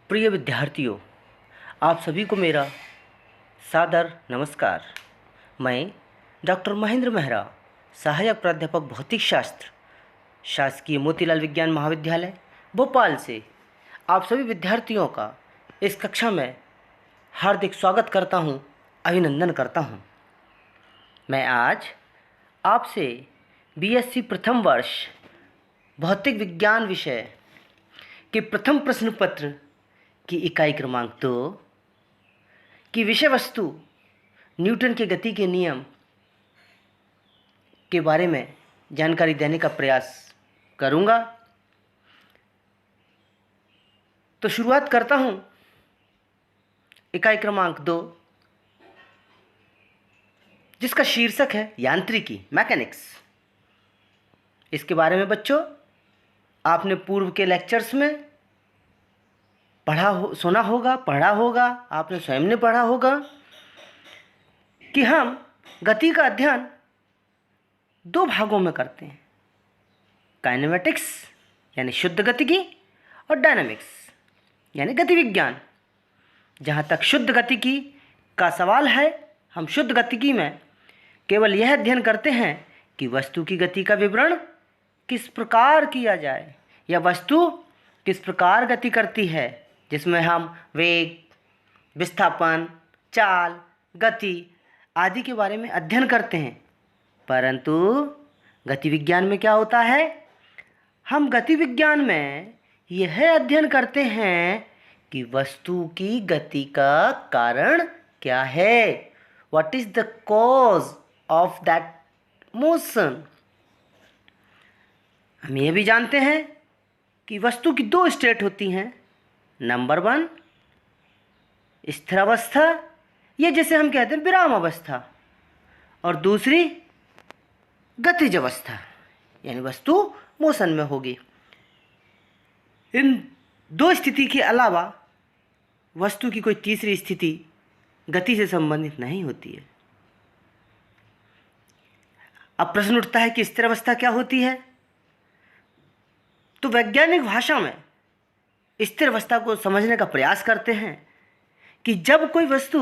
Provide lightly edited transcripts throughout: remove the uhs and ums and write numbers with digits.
प्रिय विद्यार्थियों, आप सभी को मेरा सादर नमस्कार। मैं डॉक्टर महेंद्र मेहरा, सहायक प्राध्यापक भौतिक शास्त्र, शासकीय मोतीलाल विज्ञान महाविद्यालय भोपाल से आप सभी विद्यार्थियों का इस कक्षा में हार्दिक स्वागत करता हूं, अभिनंदन करता हूं। मैं आज आपसे बीएससी प्रथम वर्ष भौतिक विज्ञान विषय के प्रथम प्रश्न पत्र की इकाई क्रमांक 2 की विषय वस्तु न्यूटन के गति के नियम के बारे में जानकारी देने का प्रयास करूंगा। तो शुरुआत करता हूं इकाई क्रमांक 2, जिसका शीर्षक है यांत्रिकी, मैकेनिक्स। इसके बारे में बच्चों आपने पूर्व के लेक्चर्स में सुना होगा, पढ़ा होगा, आपने स्वयं ने पढ़ा होगा कि हम गति का अध्ययन 2 भागों में करते हैं, काइनेमेटिक्स यानी शुद्ध गतिकी और डायनामिक्स यानी गति विज्ञान। जहाँ तक शुद्ध गतिकी का सवाल है, हम शुद्ध गतिकी में केवल यह अध्ययन करते हैं कि वस्तु की गति का विवरण किस प्रकार किया जाए या वस्तु किस प्रकार गति करती है, जिसमें हम वेग, विस्थापन, चाल, गति आदि के बारे में अध्ययन करते हैं। परंतु गति विज्ञान में क्या होता है, हम गति विज्ञान में यह अध्ययन करते हैं कि वस्तु की गति का कारण क्या है, what is the cause of that motion. हम ये भी जानते हैं कि वस्तु की 2 स्टेट होती हैं। नंबर 1 स्थिर अवस्था, ये जैसे हम कहते हैं विराम अवस्था, और दूसरी गतिज अवस्था यानी वस्तु मोशन में होगी। इन 2 स्थिति के अलावा वस्तु की कोई तीसरी स्थिति गति से संबंधित नहीं होती है। अब प्रश्न उठता है कि स्थिर अवस्था क्या होती है। तो वैज्ञानिक भाषा में स्थिर अवस्था को समझने का प्रयास करते हैं कि जब कोई वस्तु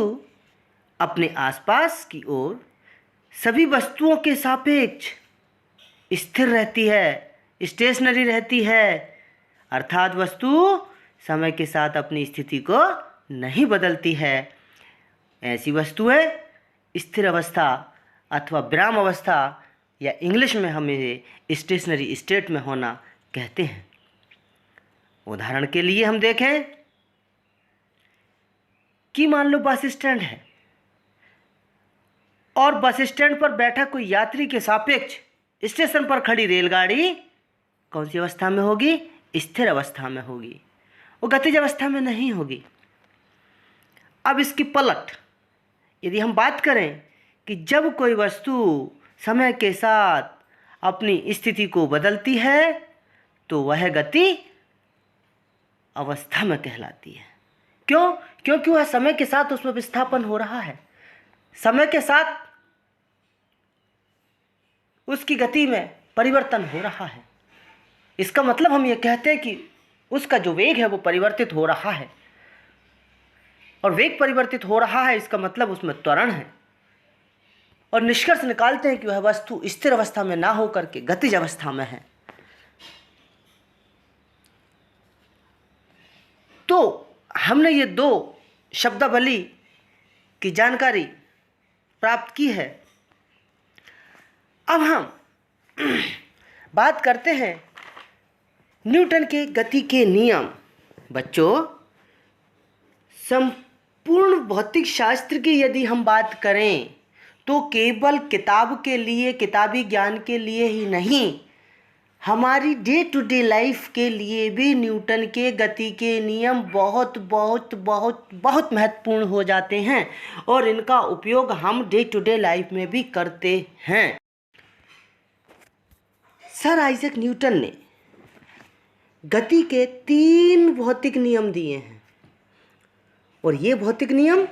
अपने आसपास की ओर सभी वस्तुओं के सापेक्ष स्थिर रहती है, स्टेशनरी रहती है, अर्थात वस्तु समय के साथ अपनी स्थिति को नहीं बदलती है, ऐसी वस्तुएं स्थिर अवस्था अथवा विराम अवस्था या इंग्लिश में हम इसे स्टेशनरी स्टेट में होना कहते हैं। उदाहरण के लिए हम देखें कि मान लो बस स्टैंड है और बस स्टैंड पर बैठा कोई यात्री के सापेक्ष स्टेशन पर खड़ी रेलगाड़ी कौन सी अवस्था में होगी, स्थिर अवस्था में होगी, वो गतिज अवस्था में नहीं होगी। अब इसकी पलट यदि हम बात करें कि जब कोई वस्तु समय के साथ अपनी स्थिति को बदलती है तो वह गति अवस्था में कहलाती है। क्यों? क्योंकि वह समय के साथ उसमें विस्थापन हो रहा है, समय के साथ उसकी गति में परिवर्तन हो रहा है। इसका मतलब हम ये कहते हैं कि उसका जो वेग है वो परिवर्तित हो रहा है, और वेग परिवर्तित हो रहा है इसका मतलब उसमें त्वरण है, और निष्कर्ष निकालते हैं कि वह वस्तु स्थिर अवस्था में ना होकर के गतिज अवस्था में है। तो हमने ये 2 शब्दावली की जानकारी प्राप्त की है। अब हम बात करते हैं न्यूटन के गति के नियम। बच्चों, संपूर्ण भौतिक शास्त्र की यदि हम बात करें तो केवल किताब के लिए, किताबी ज्ञान के लिए ही नहीं, हमारी डे टू डे लाइफ के लिए भी न्यूटन के गति के नियम बहुत बहुत बहुत बहुत महत्वपूर्ण हो जाते हैं, और इनका उपयोग हम डे टू डे लाइफ में भी करते हैं। सर आइजैक न्यूटन ने गति के 3 भौतिक नियम दिए हैं, और ये भौतिक नियम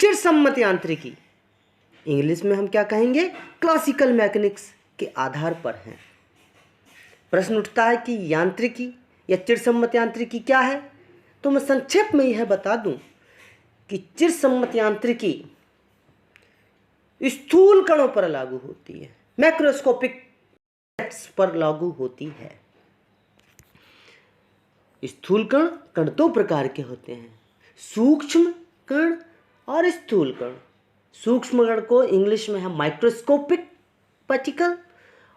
चिरसम्मत यांत्रिकी, इंग्लिश में हम क्या कहेंगे, क्लासिकल मैकेनिक्स के आधार पर हैं। प्रश्न उठता है कि यांत्रिकी या चिरसम्मत यांत्रिकी क्या है। तो मैं संक्षेप में यह बता दूं कि चिरसम्मत यांत्रिकी स्थूल कणों पर लागू होती है, मैक्रोस्कोपिक पर लागू होती है। स्थूल कण दो प्रकार के होते हैं, सूक्ष्म कण और स्थूल कण। सूक्ष्म कण को इंग्लिश में हम माइक्रोस्कोपिक पार्टिकल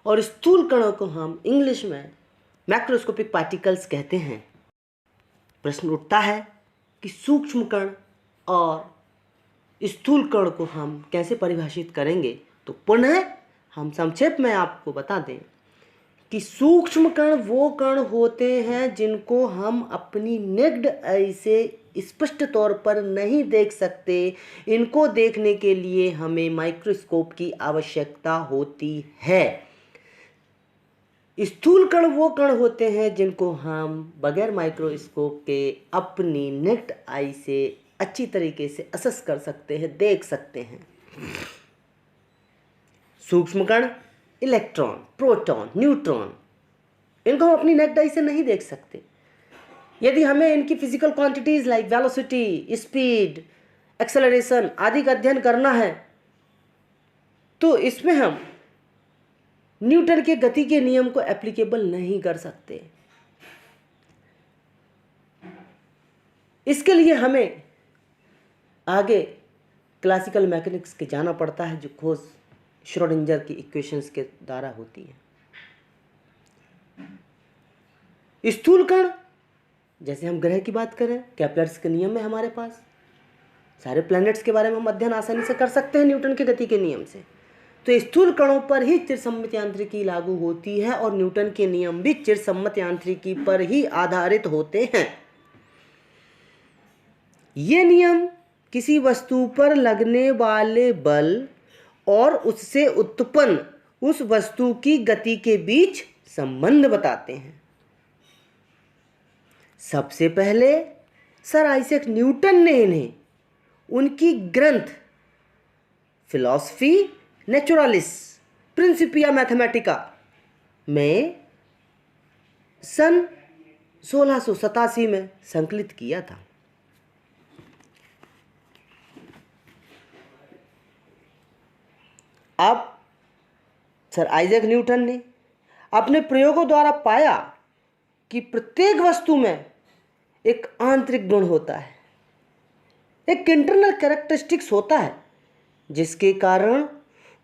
और स्थूल कणों को हम इंग्लिश में मैक्रोस्कोपिक पार्टिकल्स कहते हैं। प्रश्न उठता है कि सूक्ष्म कण और स्थूल कण को हम कैसे परिभाषित करेंगे। तो पुनः हम संक्षेप में आपको बता दें कि सूक्ष्म कण वो कण होते हैं जिनको हम अपनी नेक्ड आई से स्पष्ट तौर पर नहीं देख सकते। इनको देखने के लिए हमें माइक्रोस्कोप की आवश्यकता होती है। स्थूल कण वो कण होते हैं जिनको हम बगैर माइक्रोस्कोप के अपनी नेक्ड आई से अच्छी तरीके से असेस कर सकते हैं, देख सकते हैं। सूक्ष्म कण इलेक्ट्रॉन, प्रोटॉन, न्यूट्रॉन, इनको हम अपनी नेक्ड आई से नहीं देख सकते। यदि हमें इनकी physical quantities like velocity, speed, acceleration आदि का अध्ययन करना है तो इसमें हम न्यूटन के गति के नियम को एप्लीकेबल नहीं कर सकते। इसके लिए हमें आगे क्लासिकल मैकेनिक्स के जाना पड़ता है, जो खोज श्रोडिंगर की इक्वेशंस के द्वारा होती है। स्थूल कण, जैसे हम ग्रह की बात करें, केपलर्स के नियम में हमारे पास सारे प्लैनेट्स के बारे में हम अध्ययन आसानी से कर सकते हैं न्यूटन के गति के नियम से। तो स्थूल कणों पर ही चिरसम्मत यांत्रिकी लागू होती है और न्यूटन के नियम भी चिरसम्मत यांत्रिकी पर ही आधारित होते हैं। ये नियम किसी वस्तु पर लगने वाले बल और उससे उत्पन्न उस वस्तु की गति के बीच संबंध बताते हैं। सबसे पहले सर आइजैक न्यूटन ने इन्हें उनकी ग्रंथ फिलॉसफी नेचुरलिस प्रिंसिपिया मैथमेटिका में सन 1687 में संकलित किया था। अब सर आइजैक न्यूटन ने अपने प्रयोगों द्वारा पाया कि प्रत्येक वस्तु में एक आंतरिक गुण होता है, एक इंटरनल कैरेक्टरिस्टिक्स होता है, जिसके कारण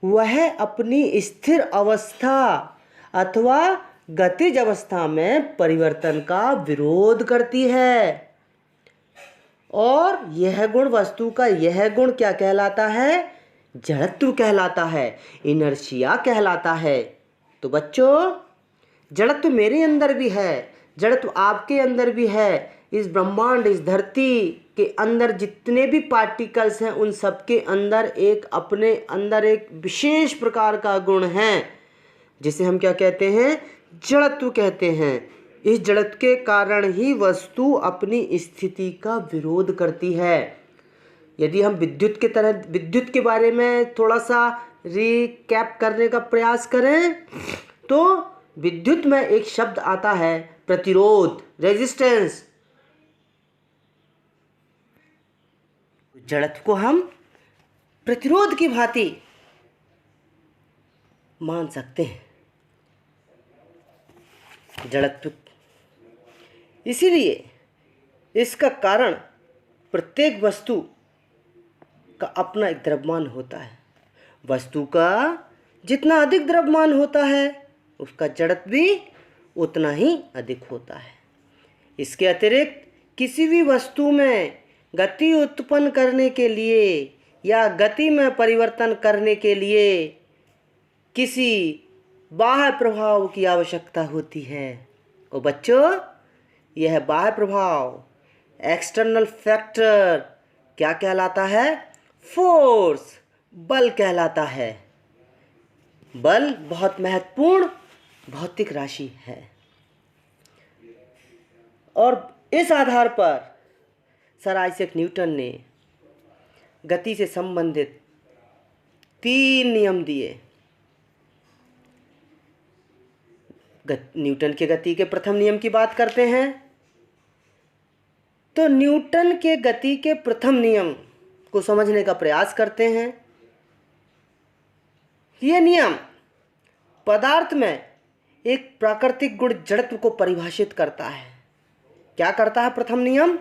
वह अपनी स्थिर अवस्था अथवा गतिज अवस्था में परिवर्तन का विरोध करती है। और यह गुण, वस्तु का यह गुण क्या कहलाता है? जड़त्व कहलाता है, इनर्शिया कहलाता है। तो बच्चों, जड़त्व मेरे अंदर भी है, जड़त्व आपके अंदर भी है। इस ब्रह्मांड, इस धरती के अंदर जितने भी पार्टिकल्स हैं उन सबके अंदर एक अपने अंदर एक विशेष प्रकार का गुण है, जिसे हम क्या कहते हैं? जड़त्व कहते हैं। इस जड़त्व के कारण ही वस्तु अपनी स्थिति का विरोध करती है। यदि हम विद्युत के बारे में थोड़ा सा रिकैप करने का प्रयास करें तो विद्युत में एक शब्द आता है प्रतिरोध, रेजिस्टेंस। जड़त्व को हम प्रतिरोध की भांति मान सकते हैं, जड़त्व। इसीलिए इसका कारण प्रत्येक वस्तु का अपना एक द्रव्यमान होता है। वस्तु का जितना अधिक द्रव्यमान होता है उसका जड़त्व भी उतना ही अधिक होता है। इसके अतिरिक्त किसी भी वस्तु में गति उत्पन्न करने के लिए या गति में परिवर्तन करने के लिए किसी बाह्य प्रभाव की आवश्यकता होती है। और बच्चों, यह बाह्य प्रभाव, एक्सटर्नल फैक्टर क्या कहलाता है? फोर्स, बल कहलाता है। बल बहुत महत्वपूर्ण भौतिक राशि है और इस आधार पर सर आइजैक न्यूटन ने गति से संबंधित 3 नियम दिए। न्यूटन के गति के प्रथम नियम की बात करते हैं। तो न्यूटन के गति के प्रथम नियम को समझने का प्रयास करते हैं। यह नियम पदार्थ में एक प्राकृतिक गुण जड़त्व को परिभाषित करता है। क्या करता है प्रथम नियम?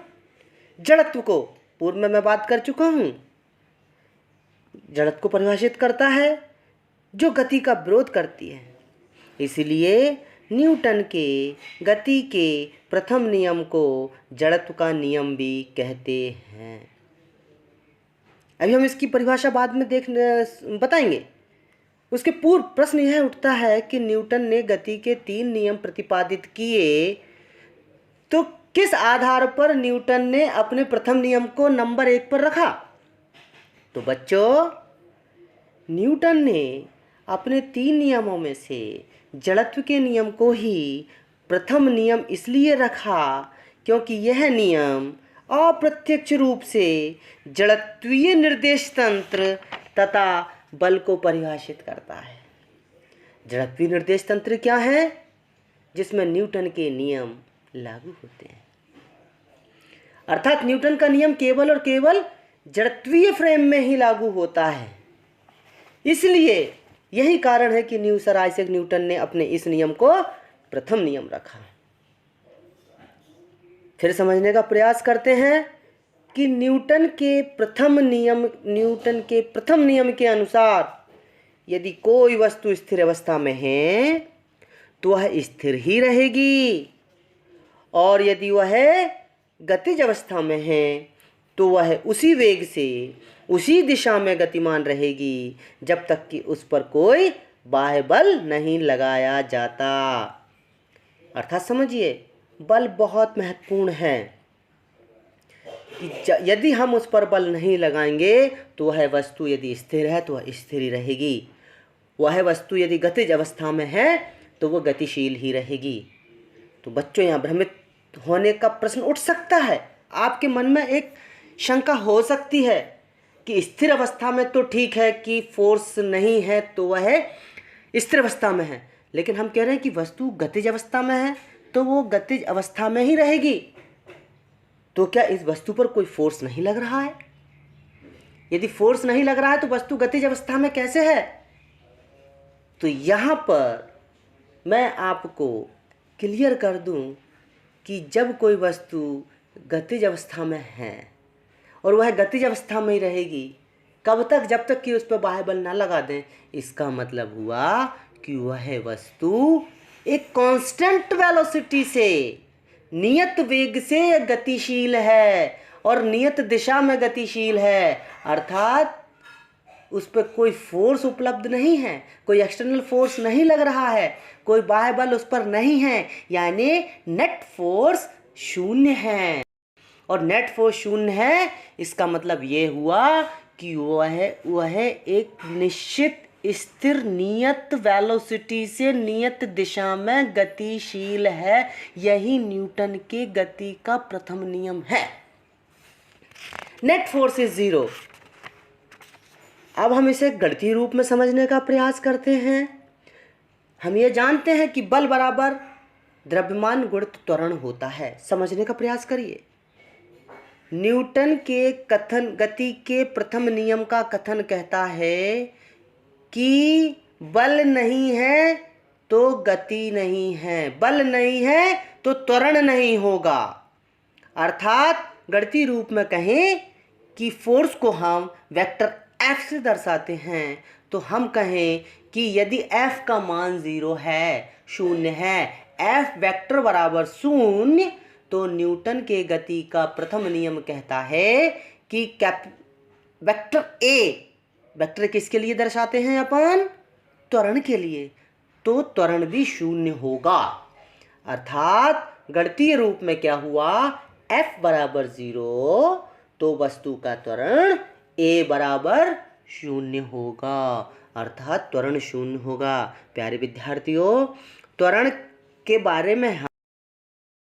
जड़त्व को, पूर्व में मैं बात कर चुका हूं, जड़त्व को परिभाषित करता है जो गति का विरोध करती है। इसलिए न्यूटन के गति के प्रथम नियम को जड़त्व का नियम भी कहते हैं। अभी हम इसकी परिभाषा बाद में बताएंगे। उसके पूर्व प्रश्न यह उठता है कि न्यूटन ने गति के 3 नियम प्रतिपादित किए, तो किस आधार पर न्यूटन ने अपने प्रथम नियम को नंबर 1 पर रखा? तो बच्चों, न्यूटन ने अपने 3 नियमों में से जड़त्व के नियम को ही प्रथम नियम इसलिए रखा क्योंकि यह नियम अप्रत्यक्ष रूप से जड़त्वीय निर्देश तंत्र तथा बल को परिभाषित करता है। जड़त्वीय निर्देश तंत्र क्या है? जिसमें न्यूटन के नियम लागू होते हैं। अर्थात न्यूटन का नियम केवल और केवल जड़त्वीय फ्रेम में ही लागू होता है। इसलिए यही कारण है कि सर आइजैक न्यूटन ने अपने इस नियम को प्रथम नियम रखा। फिर समझने का प्रयास करते हैं कि न्यूटन के प्रथम नियम के अनुसार यदि कोई वस्तु स्थिर अवस्था में है तो वह स्थिर ही रहेगी, और यदि वह गतिज अवस्था में है तो वह उसी वेग से उसी दिशा में गतिमान रहेगी जब तक कि उस पर कोई बाह्य बल नहीं लगाया जाता। अर्थात समझिए, बल बहुत महत्वपूर्ण है कि यदि हम उस पर बल नहीं लगाएंगे तो वह वस्तु यदि स्थिर है तो वह स्थिर ही रहेगी, वह वस्तु यदि गतिज अवस्था में है तो वह गतिशील ही रहेगी। तो बच्चों, यहाँ भ्रमित होने का प्रश्न उठ सकता है। आपके मन में एक शंका हो सकती है कि स्थिर अवस्था में तो ठीक है कि फोर्स नहीं है तो वह स्थिर अवस्था में है, लेकिन हम कह रहे हैं कि वस्तु गतिज अवस्था में है तो वो गतिज अवस्था में ही रहेगी। तो क्या इस वस्तु पर कोई फोर्स नहीं लग रहा है? यदि फोर्स नहीं लग रहा है तो वस्तु गतिज अवस्था में कैसे है? तो यहाँ पर मैं आपको क्लियर कर दूं कि जब कोई वस्तु गतिज अवस्था में है और वह गतिज अवस्था में ही रहेगी, कब तक? जब तक कि उस पर बाह्य बल ना लगा दें। इसका मतलब हुआ कि वह वस्तु एक कांस्टेंट वेलोसिटी से, नियत वेग से गतिशील है और नियत दिशा में गतिशील है। अर्थात उस पर कोई फोर्स उपलब्ध नहीं है, कोई एक्सटर्नल फोर्स नहीं लग रहा है, कोई बाह्य बल उस पर नहीं है, यानी नेट फोर्स शून्य है। और नेट फोर्स शून्य है, इसका मतलब ये हुआ कि वह एक निश्चित स्थिर नियत वेलोसिटी से नियत दिशा में गतिशील है। यही न्यूटन के गति का प्रथम नियम है। Net force is 0। अब हम इसे गणितीय रूप में समझने का प्रयास करते हैं। हम ये जानते हैं कि बल बराबर द्रव्यमान गुणित त्वरण होता है। समझने का प्रयास करिए। न्यूटन के गति के प्रथम नियम का कथन कहता है कि बल नहीं है तो गति नहीं है, बल नहीं है तो त्वरण नहीं होगा। अर्थात गणितीय रूप में कहें कि फोर्स को हम वेक्टर F से दर्शाते हैं तो हम कहें कि यदि F का मान 0 है, शून्य है, F वेक्टर बराबर 0, तो न्यूटन के गति का प्रथम नियम कहता है कि वेक्टर A, वेक्टर किसके लिए दर्शाते हैं अपन? त्वरण के लिए, तो त्वरण भी शून्य होगा। अर्थात गणितीय रूप में क्या हुआ? F बराबर 0 तो वस्तु का त्वरण A बराबर 0 होगा, अर्थात त्वरण 0 होगा। प्यारे विद्यार्थियों, त्वरण के बारे में हम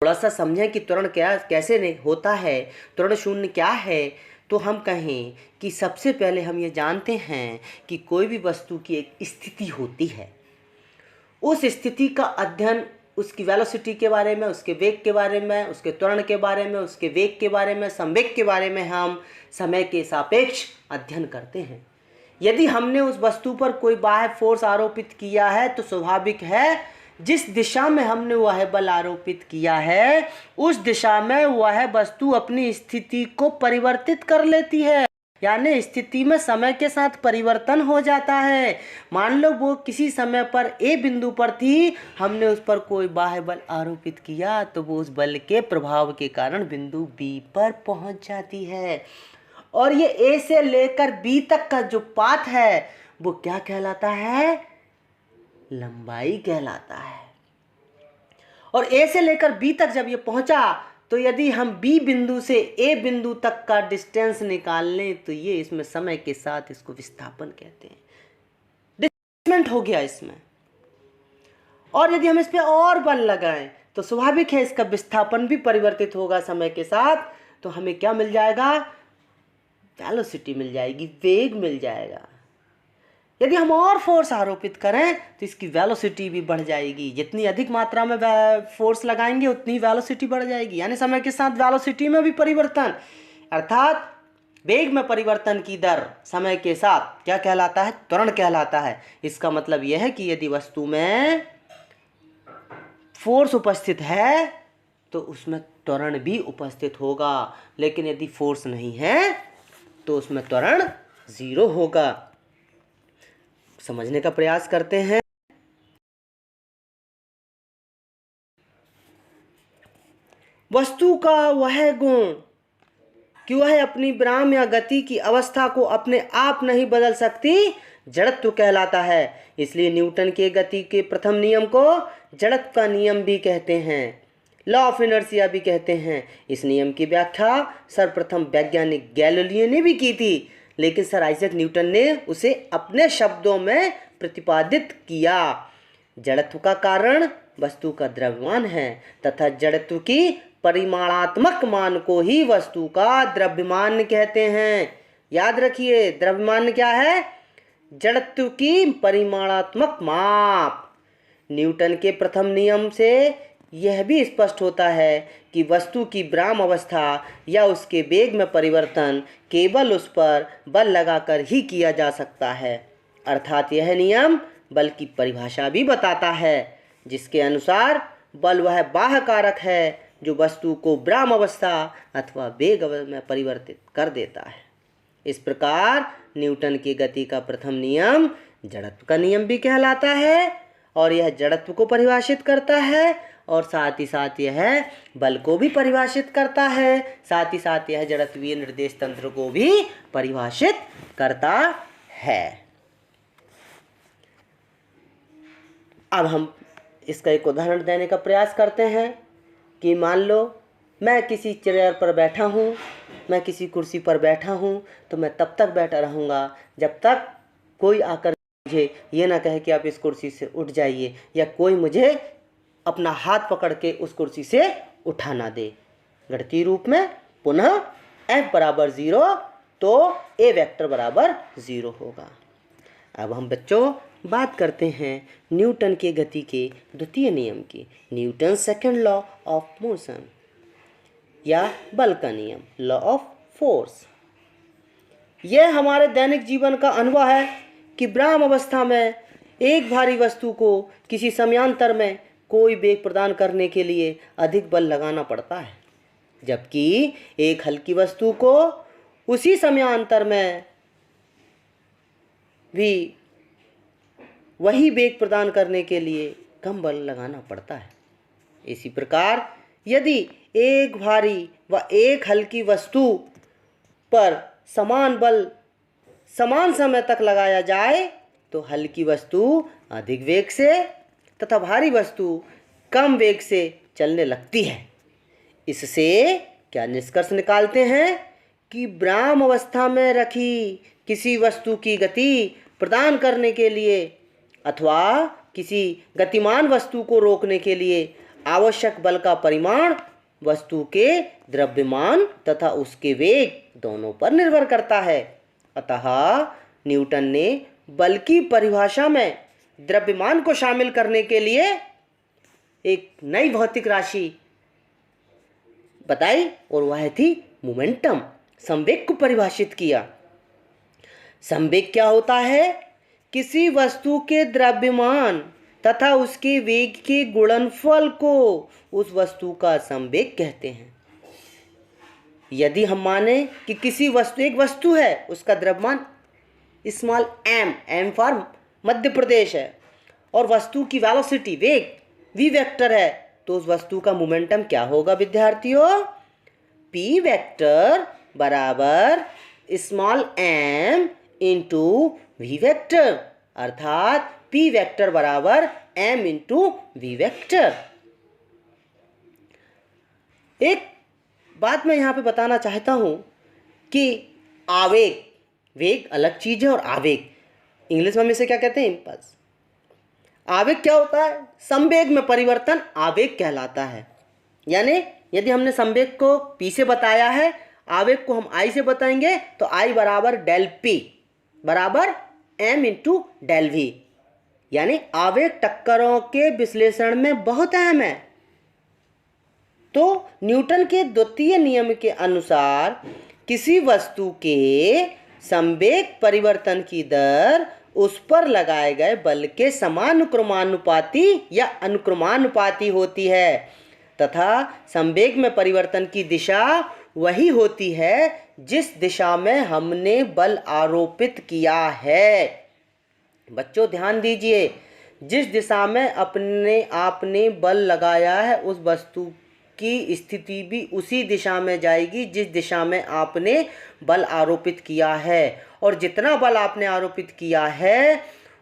थोड़ा सा समझें कि त्वरण कैसे नहीं होता है, त्वरण 0 क्या है। तो हम कहें कि सबसे पहले हम ये जानते हैं कि कोई भी वस्तु की एक स्थिति होती है, उस स्थिति का अध्ययन उसकी वेलोसिटी के बारे में, उसके वेग के बारे में, उसके त्वरण के बारे में, उसके वेग के बारे में, संवेग के बारे में हम समय के सापेक्ष अध्ययन करते हैं। यदि हमने उस वस्तु पर कोई बाह्य फोर्स आरोपित किया है तो स्वाभाविक है जिस दिशा में हमने वह बल आरोपित किया है उस दिशा में वह वस्तु अपनी स्थिति को परिवर्तित कर लेती है, यानी स्थिति में समय के साथ परिवर्तन हो जाता है। मान लो वो किसी समय पर ए बिंदु पर थी, हमने उस पर कोई बाह्य बल आरोपित किया तो वो उस बल के प्रभाव के कारण बिंदु बी पर पहुंच जाती है। और ये ए से लेकर बी तक का जो पाथ है वो क्या कहलाता है? लंबाई कहलाता है। और ए से लेकर बी तक जब ये पहुंचा तो यदि हम बी बिंदु से ए बिंदु तक का डिस्टेंस निकाल लें तो ये इसमें समय के साथ इसको विस्थापन कहते हैं, डिस्प्लेसमेंट हो गया इसमें। और यदि हम इस पे और बल लगाएं तो स्वाभाविक है इसका विस्थापन भी परिवर्तित होगा समय के साथ, तो हमें क्या मिल जाएगा? वेलोसिटी मिल जाएगी, वेग मिल जाएगा। यदि हम और फोर्स आरोपित करें तो इसकी वेलोसिटी भी बढ़ जाएगी। जितनी अधिक मात्रा में फोर्स लगाएंगे उतनी वेलोसिटी बढ़ जाएगी, यानी समय के साथ वेलोसिटी में भी परिवर्तन, अर्थात वेग में परिवर्तन की दर समय के साथ क्या कहलाता है? त्वरण कहलाता है। इसका मतलब यह है कि यदि वस्तु में फोर्स उपस्थित है तो उसमें त्वरण भी उपस्थित होगा, लेकिन यदि फोर्स नहीं है तो उसमें त्वरण 0 होगा। समझने का प्रयास करते हैं। वस्तु का वह गुण कि वह अपनी विराम या गति की अवस्था को अपने आप नहीं बदल सकती जड़त्व कहलाता है। इसलिए न्यूटन के गति के प्रथम नियम को जड़त्व का नियम भी कहते हैं, लॉ ऑफ इनर्शिया भी कहते हैं। इस नियम की व्याख्या सर्वप्रथम वैज्ञानिक गैलीलियो ने भी की थी, लेकिन सर आइजैक न्यूटन ने उसे अपने शब्दों में प्रतिपादित किया। जड़त्व का कारण वस्तु का द्रव्यमान है तथा जड़त्व की परिमाणात्मक मान को ही वस्तु का द्रव्यमान कहते हैं। याद रखिए, द्रव्यमान क्या है? जड़त्व की परिमाणात्मक माप। न्यूटन के प्रथम नियम से यह भी स्पष्ट होता है कि वस्तु की विराम अवस्था या उसके वेग में परिवर्तन केवल उस पर बल लगाकर ही किया जा सकता है। अर्थात यह नियम बल की परिभाषा भी बताता है, जिसके अनुसार बल वह बाह्य कारक है जो वस्तु को विराम अवस्था अथवा वेग में परिवर्तित कर देता है। इस प्रकार न्यूटन की गति का प्रथम नियम जड़त्व का नियम भी कहलाता है, और यह जड़त्व को परिभाषित करता है और साथ ही साथ यह बल को भी परिभाषित करता है। साथ ही साथ यह जड़त्वीय निर्देश तंत्र को भी परिभाषित करता है। अब हम इसका एक उदाहरण देने का प्रयास करते हैं कि मान लो मैं किसी चेयर पर बैठा हूँ, मैं किसी कुर्सी पर बैठा हूँ, तो मैं तब तक बैठा रहूँगा जब तक कोई आकर मुझे ये ना कहे कि आप इस कुर्सी से उठ जाइए, या कोई मुझे अपना हाथ पकड़ के उस कुर्सी से उठा ना दे। गणितीय रूप में पुनः F बराबर 0 तो A वेक्टर बराबर 0 होगा। अब हम बच्चों बात करते हैं न्यूटन के गति के द्वितीय नियम की, Newton second law of motion या बल का नियम, लॉ ऑफ फोर्स। यह हमारे दैनिक जीवन का अनुभव है कि विराम अवस्था में एक भारी वस्तु को किसी समयांतर में कोई वेग प्रदान करने के लिए अधिक बल लगाना पड़ता है, जबकि एक हल्की वस्तु को उसी समयांतर में भी वही वेग प्रदान करने के लिए कम बल लगाना पड़ता है। इसी प्रकार यदि एक भारी व एक हल्की वस्तु पर समान बल समान समय तक लगाया जाए तो हल्की वस्तु अधिक वेग से तथा भारी वस्तु कम वेग से चलने लगती है। इससे क्या निष्कर्ष निकालते हैं कि विराम अवस्था में रखी किसी वस्तु की गति प्रदान करने के लिए अथवा किसी गतिमान वस्तु को रोकने के लिए आवश्यक बल का परिमाण वस्तु के द्रव्यमान तथा उसके वेग दोनों पर निर्भर करता है। अतः न्यूटन ने बल की परिभाषा में द्रव्यमान को शामिल करने के लिए एक नई भौतिक राशि बताई और वह थी मोमेंटम। संवेग को परिभाषित किया। संवेग क्या होता है? किसी वस्तु के द्रव्यमान तथा उसके वेग के गुणनफल को उस वस्तु का संवेग कहते हैं। यदि हम माने कि किसी वस्तु, एक वस्तु है, उसका द्रव्यमान small M for Madhya Pradesh है और वस्तु की वेलोसिटी, वेग v वेक्टर है, तो उस वस्तु का मोमेंटम क्या होगा विद्यार्थियों? p वेक्टर बराबर small m into v vector, अर्थात p वेक्टर बराबर m इंटू v वेक्टर। एक बात मैं यहाँ पे बताना चाहता हूँ कि आवेग, वेग अलग चीज़ है और आवेग, इंग्लिश में हम इसे क्या कहते हैं? इम्पल्स। आवेग क्या होता है? संवेग में परिवर्तन आवेग कहलाता है। यानी यदि हमने संवेग को p से बताया है, आवेग को हम I से बताएंगे तो I बराबर डेल P बराबर m इंटू डेल V। यानी आवेग टक्करों के विश्लेषण में बहुत अहम है। तो न्यूटन के द्वितीय नियम के अनुसार किसी वस्तु के संवेग परिवर्तन की दर उस पर लगाए गए बल के समानुक्रमानुपाती या अनुक्रमानुपाती होती है तथा संवेग में परिवर्तन की दिशा वही होती है जिस दिशा में हमने बल आरोपित किया है। बच्चों ध्यान दीजिए, जिस दिशा में आपने बल लगाया है उस वस्तु की स्थिति भी उसी दिशा में जाएगी जिस दिशा में आपने बल आरोपित किया है, और जितना बल आपने आरोपित किया है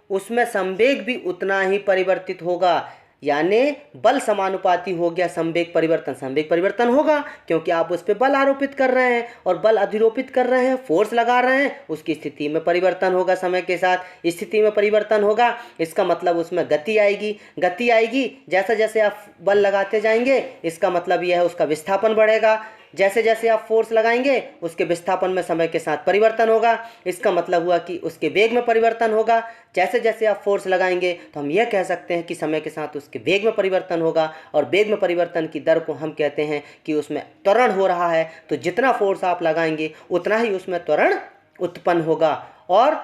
उसमें संवेग भी उतना ही परिवर्तित होगा। यानी बल समानुपाती हो गया संवेग परिवर्तन, संवेग परिवर्तन होगा क्योंकि आप उस पर बल आरोपित कर रहे हैं और बल अधिरोपित कर रहे हैं, फोर्स लगा रहे हैं, उसकी स्थिति में परिवर्तन होगा, समय के साथ स्थिति में परिवर्तन होगा। इसका मतलब उसमें गति आएगी, गति आएगी जैसे जैसे आप बल लगाते जाएंगे, इसका मतलब यह है उसका विस्थापन बढ़ेगा। जैसे जैसे आप फोर्स लगाएंगे उसके विस्थापन में समय के साथ परिवर्तन होगा, इसका मतलब हुआ कि उसके वेग में परिवर्तन होगा। जैसे जैसे आप फोर्स लगाएंगे तो हम यह कह सकते हैं कि समय के साथ उसके वेग में परिवर्तन होगा, और वेग में परिवर्तन की दर को हम कहते हैं कि उसमें त्वरण हो रहा है। तो जितना फोर्स आप लगाएंगे उतना ही उसमें त्वरण उत्पन्न होगा। और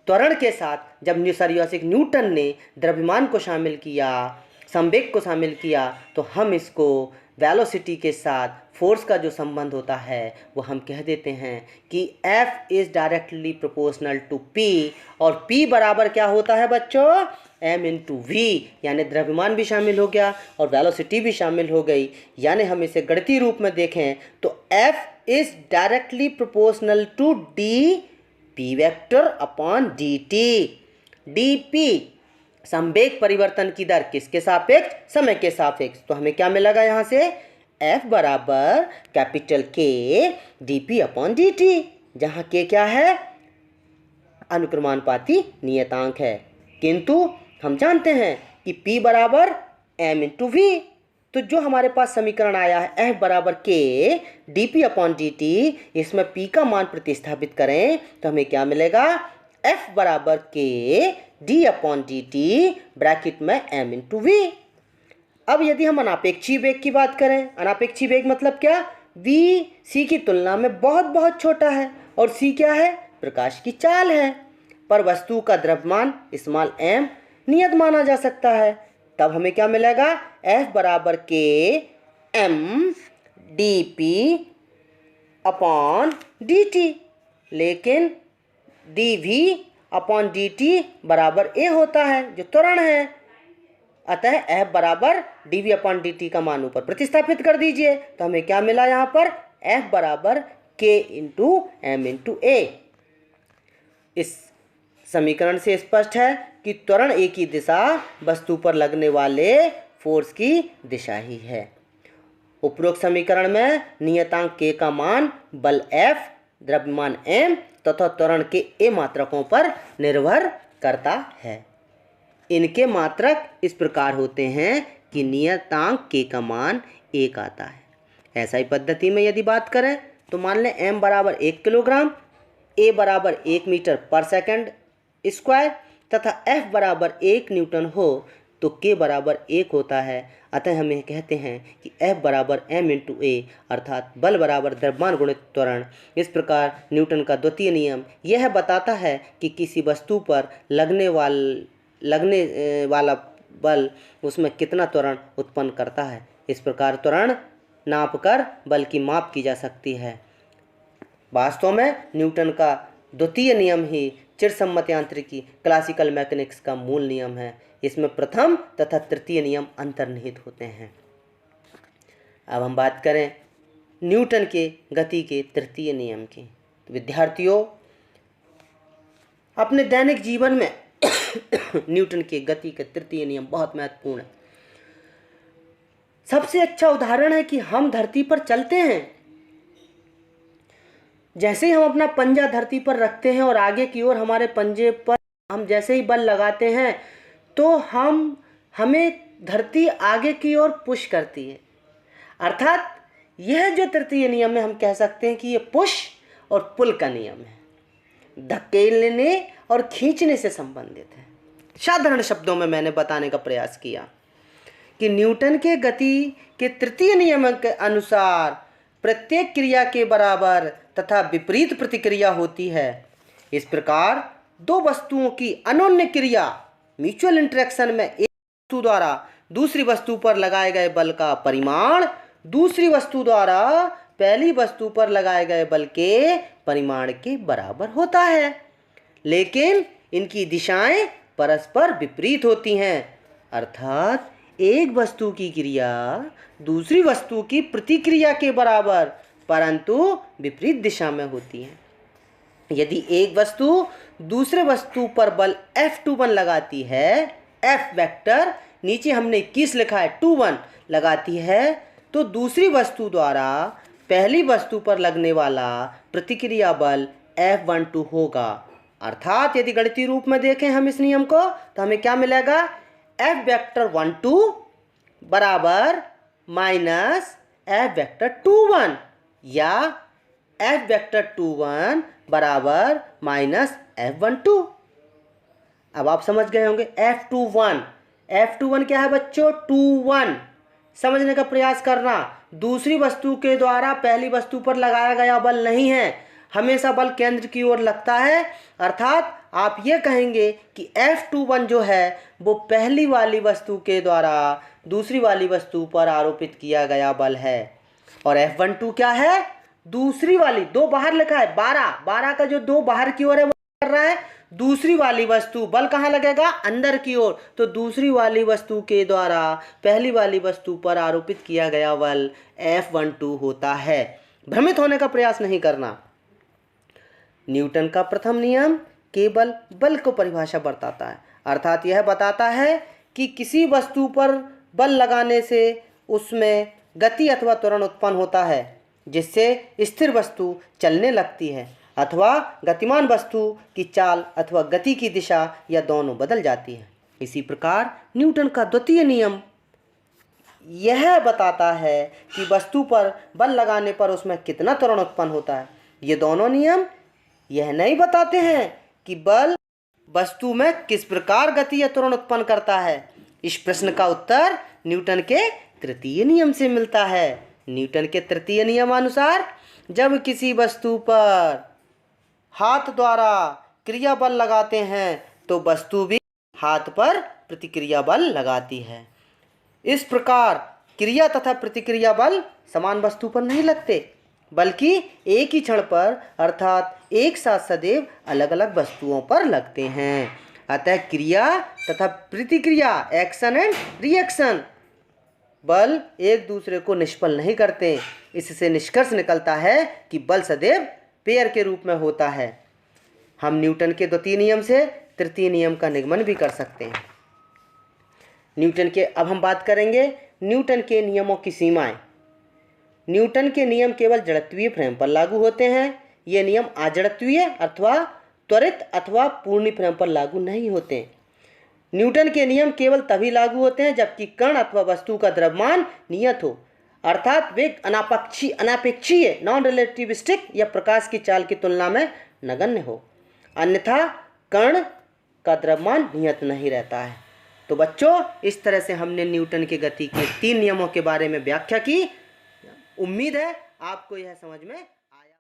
त्वरण के साथ जब सर आइजैक न्यूटन ने द्रव्यमान को शामिल किया, संवेग को शामिल किया, तो हम इसको वेलोसिटी के साथ फोर्स का जो संबंध होता है वो हम कह देते हैं कि F is directly proportional to P, और P बराबर क्या होता है बच्चों? M into V। यानी द्रव्यमान भी शामिल हो गया और वेलोसिटी भी शामिल हो गई। यानी हम इसे गणितीय रूप में देखें तो F is directly proportional to dP vector upon dt। dP संवेग परिवर्तन की दर किसके सापेक्ष? समय के सापेक्ष। तो हमें क्या मिलेगा यहाँ से? F बराबर capital K dP upon dt, जहाँ K क्या है? अनुक्रमानुपाती नियतांक है। किंतु हम जानते हैं कि P बराबर M इंटू V। तो जो हमारे पास समीकरण आया है F बराबर K dP अपॉन dt, इसमें P का मान प्रतिस्थापित करें तो हमें क्या मिलेगा? F बराबर K d upon dt bracket में M इंटू V। अब यदि हम अनापेक्षी वेग की बात करें, अनापेक्षी वेग मतलब क्या? v c की तुलना में बहुत बहुत छोटा है, और c क्या है? प्रकाश की चाल है, पर वस्तु का द्रव्यमान स्मॉल m नियत माना जा सकता है। तब हमें क्या मिलेगा? F बराबर K m dP upon dt, लेकिन dV अपॉन dt बराबर a होता है जो त्वरण है। अतः F बराबर dV अपॉन dt का मान ऊपर प्रतिस्थापित कर दीजिए तो हमें क्या मिला? यहाँ पर F बराबर K into M into A। इस समीकरण से स्पष्ट है कि त्वरण A की दिशा वस्तु पर लगने वाले फोर्स की दिशा ही है। उपरोक्त समीकरण में नियतांक K का मान बल F, द्रव्यमान M तथा त्वरण के A मात्रकों पर निर्भर करता है। इनके मात्रक इस प्रकार होते हैं कि नियतांक K का मान 1 आता है। ऐसा ही पद्धति में यदि बात करें तो मान लें M बराबर 1 किलोग्राम, A बराबर 1 मीटर पर सेकंड स्क्वायर तथा F बराबर 1 न्यूटन हो, तो k बराबर 1 होता है। अतः हम यह कहते हैं कि F बराबर m इंटू ए, अर्थात बल बराबर द्रव्यमान गुणित त्वरण। इस प्रकार न्यूटन का द्वितीय नियम यह बताता है कि किसी वस्तु पर लगने वाला बल उसमें कितना त्वरण उत्पन्न करता है। इस प्रकार त्वरण नापकर बल की माप की जा सकती है। वास्तव में न्यूटन का द्वितीय नियम ही चिरसम्मत यांत्रिकी क्लासिकल मैकेनिक्स का मूल नियम है। इसमें प्रथम तथा तृतीय नियम अंतर्निहित होते हैं। अब हम बात करें न्यूटन के गति के तृतीय नियम की। तो विद्यार्थियों, अपने दैनिक जीवन में न्यूटन के गति के तृतीय नियम बहुत महत्वपूर्ण है। सबसे अच्छा उदाहरण है कि हम धरती पर चलते हैं। जैसे ही हम अपना पंजा धरती पर रखते हैं और आगे की ओर हमारे पंजे पर हम जैसे ही बल लगाते हैं तो हमें धरती आगे की ओर पुश करती है। अर्थात यह जो तृतीय नियम है, हम कह सकते हैं कि यह पुश और पुल का नियम है, धकेलने और खींचने से संबंधित है। साधारण शब्दों में मैंने बताने का प्रयास किया कि न्यूटन के गति के तृतीय नियम के अनुसार प्रत्येक क्रिया के बराबर तथा विपरीत प्रतिक्रिया होती है। इस प्रकार दो वस्तुओं की अनोन्य क्रिया म्यूचुअल इंटरेक्शन में एक वस्तु द्वारा दूसरी वस्तु पर लगाए गए बल का परिमाण दूसरी वस्तु द्वारा पहली वस्तु पर लगाए गए बल के परिमाण के बराबर होता है, लेकिन इनकी दिशाएं परस्पर विपरीत होती हैं। अर्थात एक वस्तु की क्रिया दूसरी वस्तु की प्रतिक्रिया के बराबर परंतु विपरीत दिशा में होती है। यदि एक वस्तु दूसरे वस्तु पर बल F21 लगाती है, F वेक्टर नीचे हमने 21 लिखा है 21 लगाती है, तो दूसरी वस्तु द्वारा पहली वस्तु पर लगने वाला प्रतिक्रिया बल F12 होगा। अर्थात यदि गणितीय रूप में देखें हम इस नियम को तो हमें क्या मिलेगा, F वेक्टर 12 बराबर माइनस F वेक्टर 21 या F वेक्टर 21 बराबर माइनस F12। अब आप समझ गए होंगे F21 क्या है बच्चों, 21 समझने का प्रयास करना। दूसरी वस्तु के द्वारा पहली वस्तु पर लगाया गया बल नहीं है, हमेशा बल केंद्र की ओर लगता है। अर्थात आप ये कहेंगे कि F21 जो है वो पहली वाली वस्तु के द्वारा दूसरी वाली वस्तु पर आरोपित किया गया बल है, और F12 क्या है, दूसरी वाली, दो बाहर लिखा है 12 का जो दो बाहर की ओर है वो कर रहा है, दूसरी वाली वस्तु बल कहाँ लगेगा, अंदर की ओर, तो दूसरी वाली वस्तु के द्वारा पहली वाली वस्तु पर आरोपित किया गया बल F12 होता है। भ्रमित होने का प्रयास नहीं करना। न्यूटन का प्रथम नियम केवल बल को परिभाषा बताता है, अर्थात यह बताता है कि किसी वस्तु पर बल लगाने से उसमें गति अथवा त्वरण उत्पन्न होता है जिससे स्थिर वस्तु चलने लगती है अथवा गतिमान वस्तु की चाल अथवा गति की दिशा या दोनों बदल जाती है। इसी प्रकार न्यूटन का द्वितीय नियम यह बताता है कि वस्तु पर बल लगाने पर उसमें कितना त्वरण उत्पन्न होता है। ये दोनों नियम यह नहीं बताते हैं कि बल वस्तु में किस प्रकार गति या त्वरण उत्पन्न करता है। इस प्रश्न का उत्तर न्यूटन के तृतीय नियम से मिलता है। न्यूटन के तृतीय नियमानुसार जब किसी वस्तु पर हाथ द्वारा क्रिया बल लगाते हैं तो वस्तु भी हाथ पर प्रतिक्रिया बल लगाती है। इस प्रकार क्रिया तथा प्रतिक्रिया बल समान वस्तु पर नहीं लगते बल्कि एक ही क्षण पर अर्थात एक साथ सदैव अलग अलग वस्तुओं पर लगते हैं। अतः क्रिया तथा प्रतिक्रिया, एक्शन एंड रिएक्शन, बल एक दूसरे को निष्फल नहीं करते। इससे निष्कर्ष निकलता है कि बल सदैव पेयर के रूप में होता है। हम न्यूटन के द्वितीय नियम से तृतीय नियम का निगमन भी कर सकते हैं। अब हम बात करेंगे न्यूटन के नियमों की सीमाएं। न्यूटन के नियम केवल जड़त्वीय फ्रेम पर लागू होते हैं। ये नियम अजड़त्वीय अथवा त्वरित अथवा पूर्ण फ्रेम पर लागू नहीं होते। न्यूटन के नियम केवल तभी लागू होते हैं जबकि कण अथवा वस्तु का द्रव्यमान नियत हो, अर्थात वेग अनापेक्षीय नॉन रिलेटिविस्टिक या प्रकाश की चाल की तुलना में नगण्य हो, अन्यथा कण का द्रव्यमान नियत नहीं रहता है। तो बच्चों इस तरह से हमने न्यूटन के गति के 3 नियमों के बारे में व्याख्या की। उम्मीद है आपको यह समझ में